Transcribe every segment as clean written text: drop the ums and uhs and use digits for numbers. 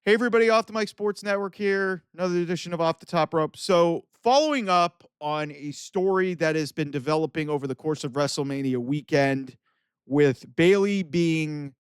Hey, everybody, Off the Mic Sports Network here. Another edition of Off the Top Rope. So, following up on a story that has been developing over the course of WrestleMania weekend with Bayley being,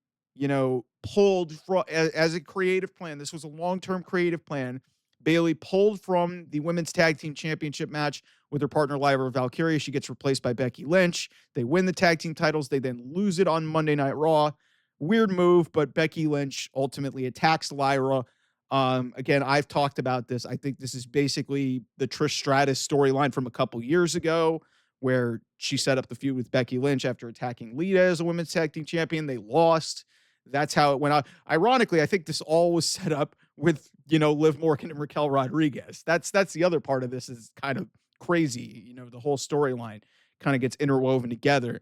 pulled from as a creative plan. This was a long term creative plan. Bayley pulled from the Women's Tag Team Championship match with her partner, Lyra Valkyria. She gets replaced by Becky Lynch. They win the tag team titles. They then lose it on Monday Night Raw. Weird move, but Becky Lynch ultimately attacks Lyra. Again, I've talked about this. I think this is basically the Trish Stratus storyline from a couple years ago, where she set up the feud with Becky Lynch after attacking Lita as a women's tag team champion. They lost. That's how it went on. Ironically, I think this all was set up with, Liv Morgan and Raquel Rodriguez. That's the other part of this is kind of crazy. The whole storyline kind of gets interwoven together.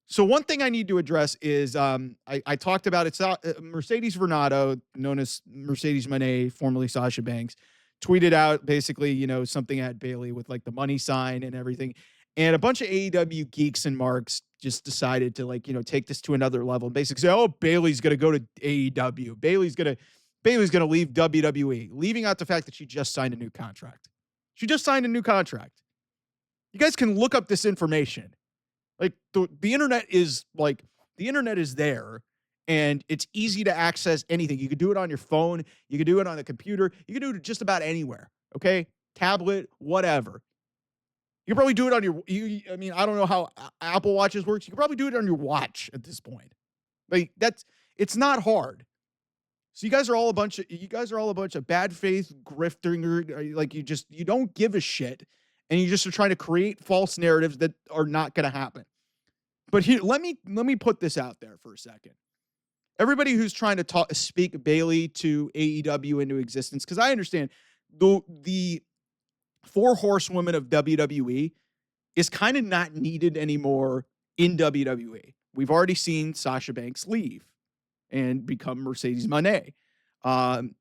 So one thing I need to address is I talked about it's Mercedes Vernado, known as Mercedes Mone, formerly Sasha Banks, tweeted out basically, something at Bayley with like the money sign and everything. And a bunch of AEW geeks and marks just decided to take this to another level and basically say, oh, Bayley's going to go to AEW. Bayley's going to leave WWE, leaving out the fact that she just signed a new contract. She just signed a new contract. You guys can look up this information. Like the internet is there and it's easy to access anything. You could do it on your phone. You could do it on a computer. You could do it just about anywhere. Okay. Tablet, whatever. You can probably do it on I don't know how Apple Watches works. You can probably do it on your watch at this point. It's not hard. So you guys are all a bunch of bad faith grifting. You don't give a shit. And you just are trying to create false narratives that are not going to happen. But here, let me put this out there for a second. Everybody who's trying to speak Bayley to AEW into existence, because I understand the four horsewomen of WWE is kind of not needed anymore in WWE. We've already seen Sasha Banks leave and become Mercedes Mone.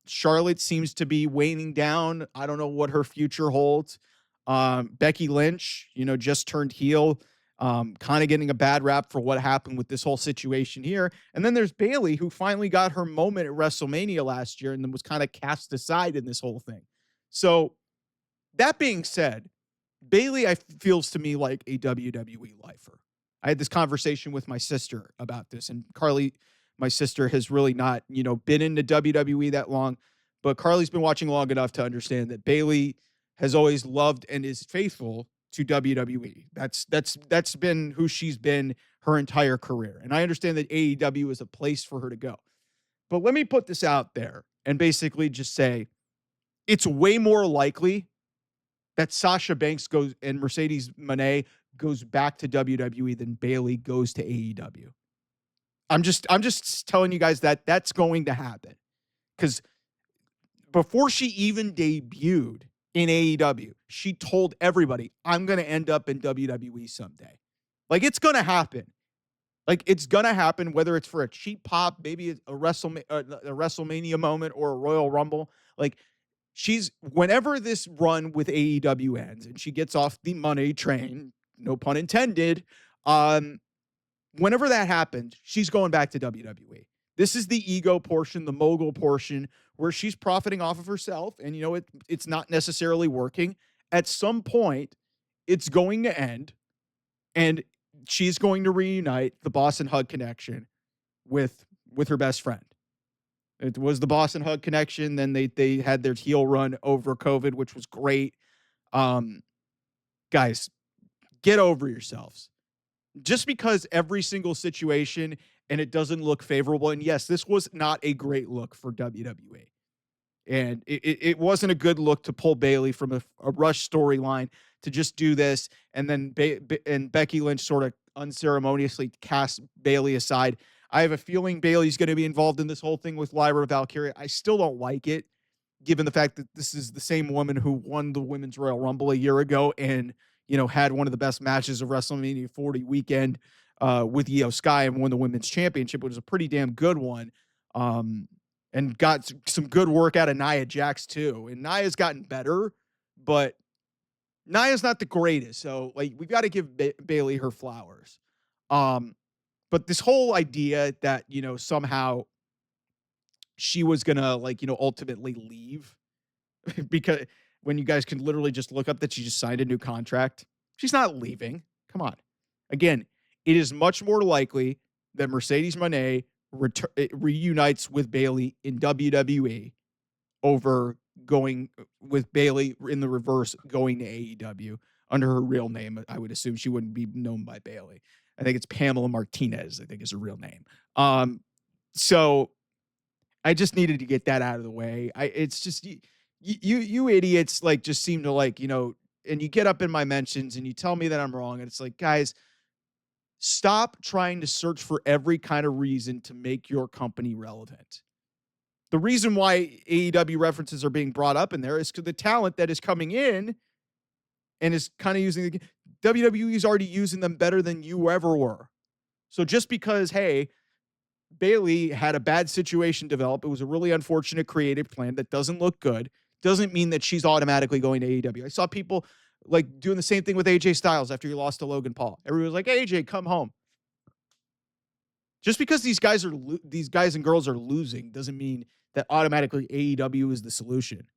Charlotte seems to be waning down. I don't know what her future holds. Becky Lynch, just turned heel, kind of getting a bad rap for what happened with this whole situation here. And then there's Bayley, who finally got her moment at WrestleMania last year and then was kind of cast aside in this whole thing. So that being said, Bayley feels to me like a WWE lifer. I had this conversation with my sister about this, and Carly, my sister, has really not, been into WWE that long, but Carly's been watching long enough to understand that Bayley has always loved and is faithful to WWE. That's been who she's been her entire career. And I understand that AEW is a place for her to go. But let me put this out there and basically just say it's way more likely that Sasha Banks goes and Mercedes Mone goes back to WWE than Bayley goes to AEW. I'm just telling you guys that that's going to happen. Because before she even debuted in AEW, she told everybody, I'm going to end up in WWE someday. Like, it's going to happen. Like, it's going to happen, whether it's for a cheap pop, maybe a WrestleMania moment or a Royal Rumble. Like, whenever this run with AEW ends and she gets off the money train, no pun intended, whenever that happens, she's going back to WWE. This is the ego portion, the mogul portion, where she's profiting off of herself, and it's not necessarily working. At some point, it's going to end, and she's going to reunite the Boston Hug connection with her best friend. It was the Boston Hug connection. Then they had their heel run over COVID, which was great. Guys, get over yourselves. Just because every single situation and it doesn't look favorable. And yes, this was not a great look for WWE. And it wasn't a good look to pull Bayley from a rush storyline to just do this. And then Becky Lynch sort of unceremoniously cast Bayley aside. I have a feeling Bayley's going to be involved in this whole thing with Lyra Valkyria. I still don't like it, given the fact that this is the same woman who won the Women's Royal Rumble a year ago and, had one of the best matches of WrestleMania 40 weekend with Io Sky and won the Women's Championship, which was a pretty damn good one. And got some good work out of Nia Jax too. And Nia's gotten better, but Nia's not the greatest. So we've got to give Bayley her flowers. But this whole idea that, somehow she was gonna like, ultimately leave because when you guys can literally just look up that she just signed a new contract. She's not leaving. Come on. Again, it is much more likely that Mercedes Moné reunites with Bayley in WWE over going with Bayley in the reverse, going to AEW under her real name. I would assume she wouldn't be known by Bayley. I think it's Pamela Martinez, I think is her real name. So I just needed to get that out of the way. It's just you idiots like just seem to like, and you get up in my mentions and you tell me that I'm wrong. And it's like, guys, stop trying to search for every kind of reason to make your company relevant. The reason why AEW references are being brought up in there is because the talent that is coming in and is kind of using the WWE is already using them better than you ever were. So just because, hey, Bayley had a bad situation develop, it was a really unfortunate creative plan that doesn't look good, doesn't mean that she's automatically going to AEW. I saw people like doing the same thing with AJ Styles after he lost to Logan Paul. Everybody was like, AJ, come home. Just because these guys and girls are losing doesn't mean that automatically AEW is the solution.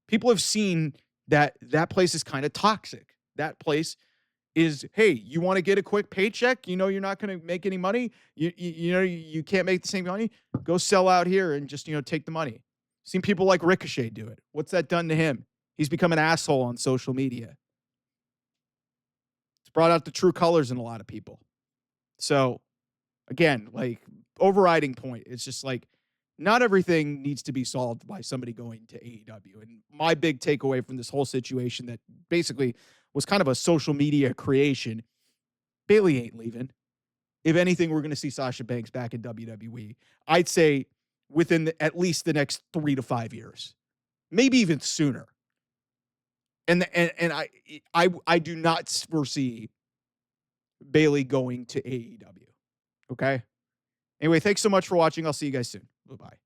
People have seen that place is kind of toxic. That place is, hey, you want to get a quick paycheck? You know you're not going to make any money. You can't make the same money. Go sell out here and just take the money. Seen people like Ricochet do it. What's that done to him? He's become an asshole on social media. It's brought out the true colors in a lot of people. So again, like overriding point, it's just like not everything needs to be solved by somebody going to AEW. And my big takeaway from this whole situation that basically was kind of a social media creation, Bayley ain't leaving. If anything, we're going to see Sasha Banks back in WWE. I'd say within at least the next 3 to 5 years, maybe even sooner. And I do not foresee Bayley going to AEW. Okay. Anyway, thanks so much for watching. I'll see you guys soon. Bye-bye.